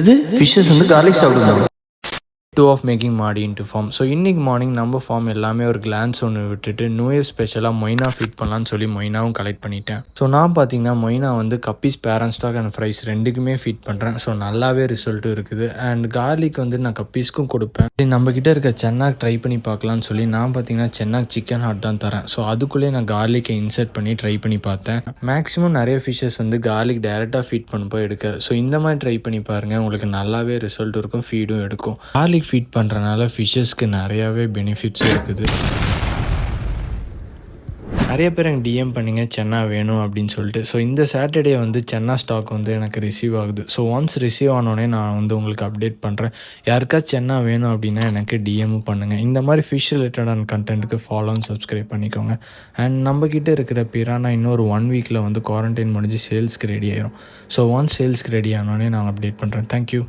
இது ஃபிஷ்ஷஸ் வந்து கார்லிக் சாப்பிடுங்க. டூ ஆஃப் மேக்கிங் மாடி இன்ட்டு ஃபார்ம். ஸோ இன்றைக்கி மார்னிங் நம்ம ஃபார்ம் எல்லாமே ஒரு கிளான்ஸ் ஒன்று விட்டுட்டு நியூ இயர் ஸ்பெஷலாக மொய்னா ஃபீட் பண்ணலான்னு சொல்லி மொய்னாவும் கலெக்ட் பண்ணிட்டேன். ஸோ நான் பார்த்தீங்கன்னா மொய்னா வந்து guppies parent stock and fries ரெண்டுக்குமே ஃபீட் பண்ணுறேன். ஸோ நல்லாவே ரிசல்ட்டும் இருக்குது. அண்ட் கார்லிக் வந்து நான் கப்பீஸ்க்கும் கொடுப்பேன். நம்மக்கிட்ட இருக்க சென்னாக் ட்ரை பண்ணி பார்க்கலான்னு சொல்லி நான் பார்த்தீங்கன்னா சென்னாக் சிக்கன் ஹாட் தான் தரேன். ஸோ அதுக்குள்ளேயே நான் கார்லிக்கை இன்சர்ட் பண்ணி ட்ரை பண்ணி பார்த்தேன். மேக்ஸிமம் நிறைய ஃபிஷ்ஷஸ் வந்து கார்லிக் டைரெக்டாக ஃபீட் பண்ணும்போது எடுக்க. ஸோ இந்த மாதிரி ட்ரை பண்ணி பாருங்கள், உங்களுக்கு நல்லாவே ரிசல்ட் இருக்கும், ஃபீடும் எடுக்கும். கார்லிக் ஃபீட் பண்ணுறனால ஃபிஷ்ஷஸ்க்கு நிறையாவே பெனிஃபிட்ஸும் இருக்குது. நிறைய பேர் எனக்கு டிஎம் பண்ணிங்க சென்னா வேணும் அப்படின்னு சொல்லிட்டு. ஸோ இந்த சாட்டர்டே வந்து சென்னா ஸ்டாக் வந்து எனக்கு ரிசீவ் ஆகுது. ஸோ ஒன்ஸ் ரிசீவ் ஆனோடனே நான் வந்து உங்களுக்கு அப்டேட் பண்ணுறேன். யாருக்காச்சும் சென்னா வேணும் அப்படின்னா எனக்கு டிஎம்மும் பண்ணுங்கள். இந்த மாதிரி ஃபிஷ் ரிலேட்டடான கண்டென்ட்டுக்கு ஃபாலோ அண்ட் சப்ஸ்கிரைப் பண்ணிக்கோங்க. அண்ட் நம்மக்கிட்ட இருக்கிற பிரானா இன்னொரு 1 வீக்கில் வந்து குவாரண்டைன் முடிஞ்சு சேல்ஸ்க்கு ரெடி ஆயிரும். ஸோ ஒன்ஸ் சேல்ஸ்க்கு ரெடி ஆனோடனே நான் அப்டேட் பண்ணுறேன். தேங்க்யூ.